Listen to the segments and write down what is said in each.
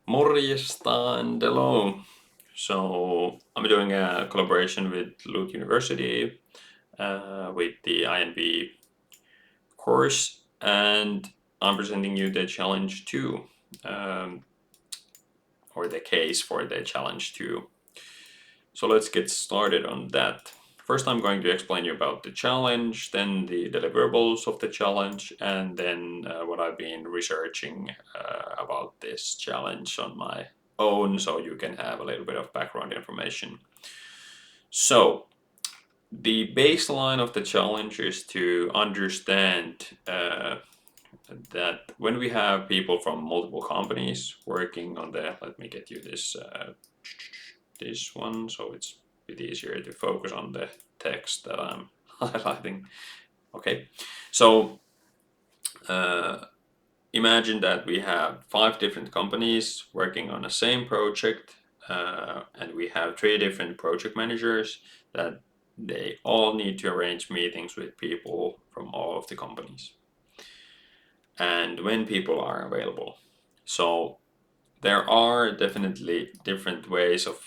Morjesta and hello. So I'm doing a collaboration with LUT University with the INB course, and I'm presenting you the challenge 2, um, or the case for the challenge 2. So let's get started on that. First, I'm going to explain you about the challenge, then the deliverables of the challenge, and then what I've been researching about this challenge on my own, so you can have a little bit of background information. So, the baseline of the challenge is to understand that when we have people from multiple companies working on the, let me get you this one, so it's a bit easier to focus on the text that I'm highlighting. Okay, so imagine that we have 5 different companies working on the same project, and we have 3 different project managers that they all need to arrange meetings with people from all of the companies and when people are available. So there are definitely different ways of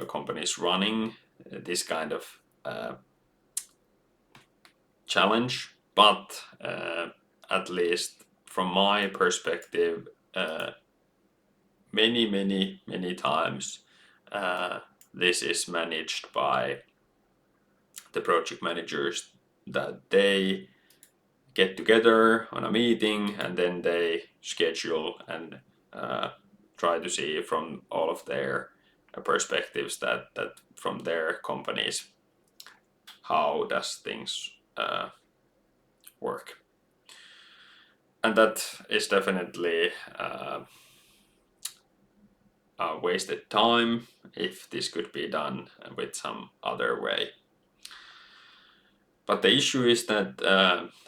companies running this kind of challenge, but at least from my perspective, many times this is managed by the project managers, that they get together on a meeting and then they schedule and try to see from all of their perspectives that from their companies, how does things work. And that is definitely wasted time if this could be done with some other way. But the issue is that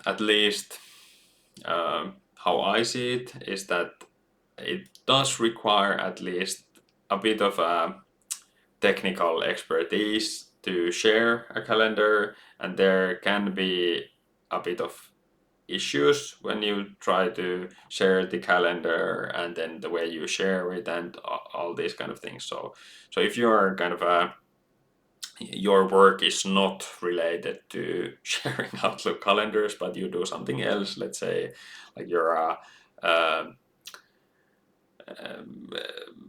at least how I see it is that it does require at least a bit of a technical expertise to share a calendar, and there can be a bit of issues when you try to share the calendar and then the way you share it and all these kind of things. So if you're kind of your work is not related to sharing Outlook calendars, but you do something else, let's say like you're a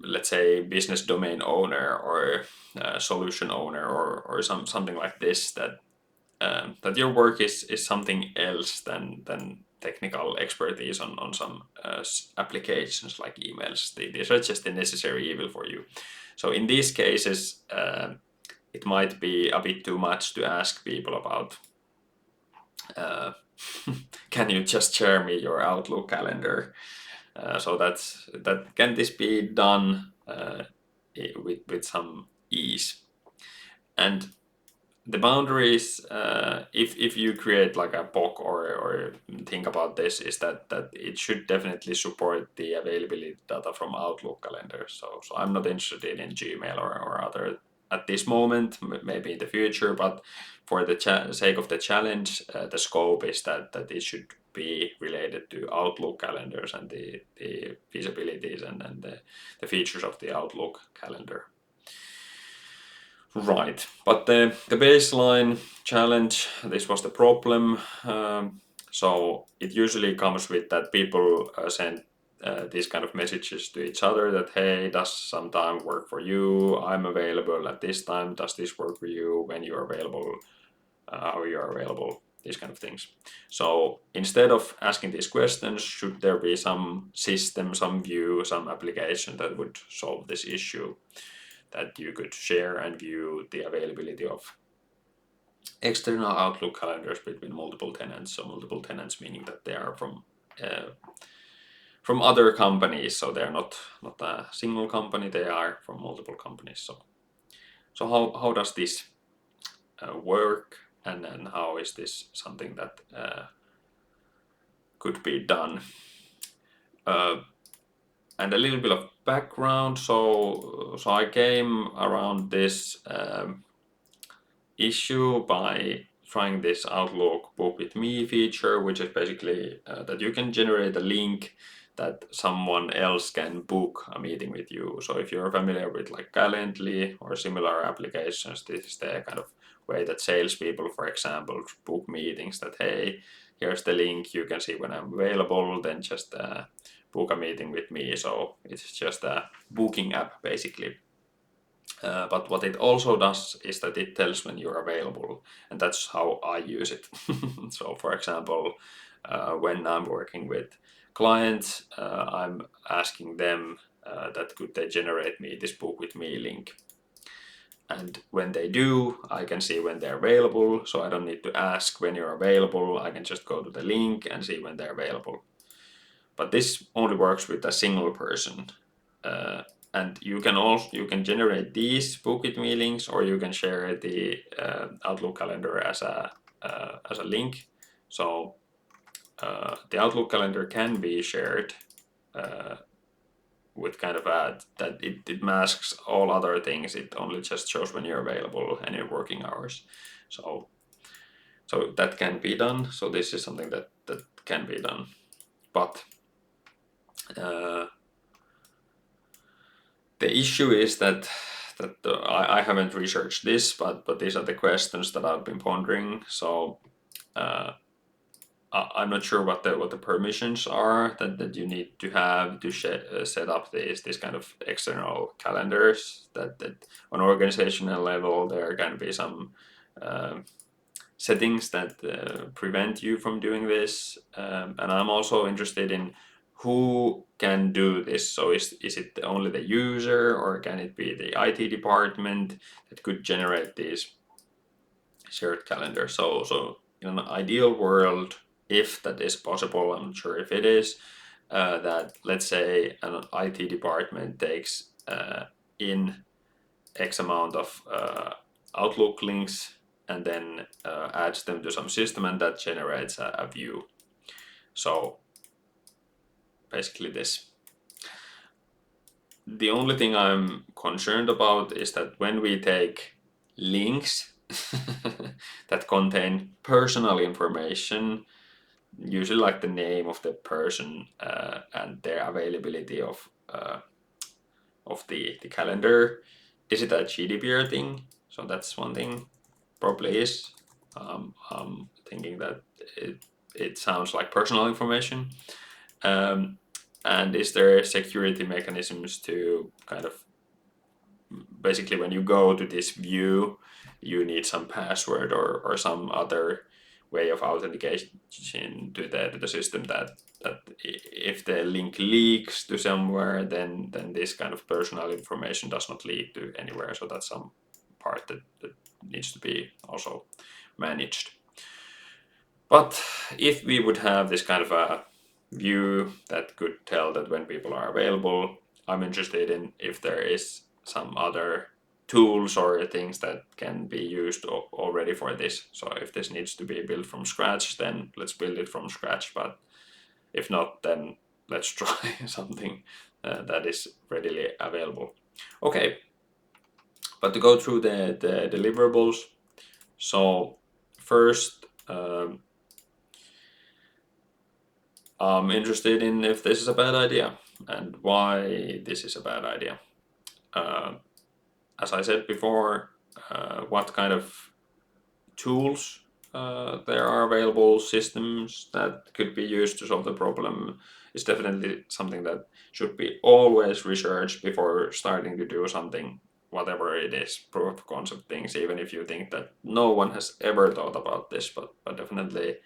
let's say business domain owner or solution owner or something like this, that that your work is something else than technical expertise on some applications like emails. These are just the necessary evil for you. So in these cases, it might be a bit too much to ask people about. Can you just share me your Outlook calendar? So that can this be done with some ease. And the boundaries, if you create like a POC or think about this, is that it should definitely support the availability data from Outlook calendar. So I'm not interested in Gmail or other at this moment, maybe in the future, but for the sake of the challenge, the scope is that it should be related to Outlook calendars and the feasibilities and the features of the Outlook calendar. Right, but the baseline challenge, this was the problem. So it usually comes with that people send these kind of messages to each other that, hey, does some time work for you? I'm available at this time. Does this work for you? When you're available? How you're available? These kind of things. So instead of asking these questions, should there be some system, some view, some application that would solve this issue, that you could share and view the availability of external Outlook calendars between multiple tenants. So multiple tenants meaning that they are from other companies. So they're not a single company. They are from multiple companies. So how does this work, and how is this something that could be done? And a little bit of background. So I came around this issue by trying this Outlook Book with Me feature, which is basically that you can generate a link that someone else can book a meeting with you. So if you're familiar with like Calendly or similar applications, this is the kind of way that salespeople, for example, book meetings, that hey, here's the link, you can see when I'm available, then just book a meeting with me. So it's just a booking app basically. But what it also does is that it tells when you're available, and that's how I use it. So for example, when I'm working with clients, I'm asking them that could they generate me this book with me link. And when they do, I can see when they're available, so I don't need to ask when you're available. I can just go to the link and see when they're available. But this only works with a single person. And you can generate these book with me links, or you can share the Outlook calendar as a link. So the Outlook calendar can be shared with kind of that it masks all other things. It only just shows when you're available and your working hours. So that can be done. So this is something that can be done. But the issue is that I haven't researched this, but these are the questions that I've been pondering. So I'm not sure what the permissions are that you need to have to set up this kind of external calendars. That on organizational level there can be some settings that prevent you from doing this, and I'm also interested in who can do this. So is it only the user, or can it be the IT department that could generate these shared calendars? So in an ideal world, if that is possible, I'm not sure if it is, that let's say an IT department takes in X amount of Outlook links and then adds them to some system, and that generates a view. So basically this. The only thing I'm concerned about is that when we take links that contain personal information, usually like the name of the person and their availability of the calendar, is it a GDPR thing? So that's one thing. Probably is. I'm thinking that it sounds like personal information. And is there security mechanisms to kind of basically when you go to this view, you need some password or some other way of authentication to the system that if the link leaks to somewhere, then this kind of personal information does not leak to anywhere. So that's some part that needs to be also managed. But if we would have this kind of a view that could tell that when people are available, I'm interested in if there is some other tools or things that can be used already for this. So if this needs to be built from scratch, then let's build it from scratch. But if not, then let's try something that is readily available. Okay, but to go through the deliverables. So first, I'm interested in if this is a bad idea and why this is a bad idea. As I said before, what kind of tools there are available, systems that could be used to solve the problem, is definitely something that should be always researched before starting to do something, whatever it is, proof of concept things, even if you think that no one has ever thought about this. But definitely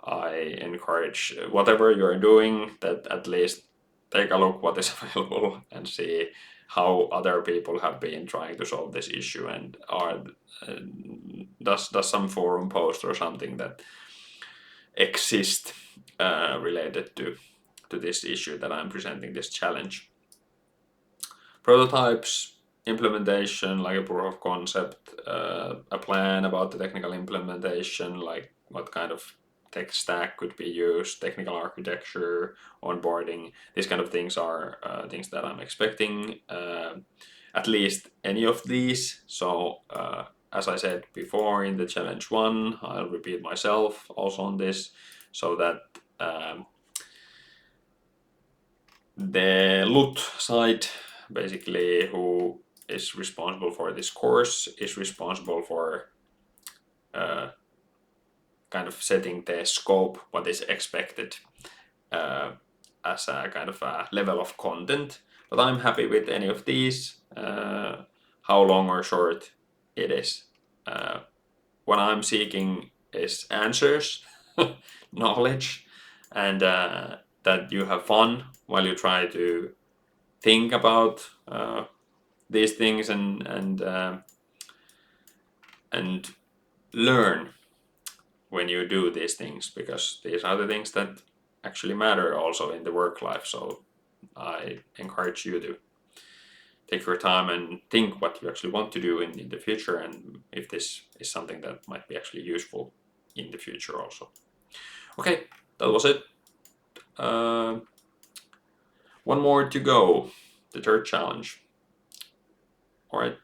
I encourage whatever you're doing that at least take a look what is available and see how other people have been trying to solve this issue, and does some forum post or something that exist related to this issue that I'm presenting, this challenge. Prototypes, implementation, like a proof of concept, a plan about the technical implementation, like what kind of tech stack could be used, technical architecture, onboarding. These kind of things are things that I'm expecting, at least any of these. So as I said before in the challenge 1, I'll repeat myself also on this, so that The LUT side, basically who is responsible for this course, is responsible for kind of setting the scope, what is expected as a kind of a level of content. But I'm happy with any of these, how long or short it is. What I'm seeking is answers, knowledge, and that you have fun while you try to think about these things and learn when you do these things, because these are the things that actually matter also in the work life. So I encourage you to take your time and think what you actually want to do in the future, and if this is something that might be actually useful in the future also. Okay, that was it. One more to go, the third challenge. All right.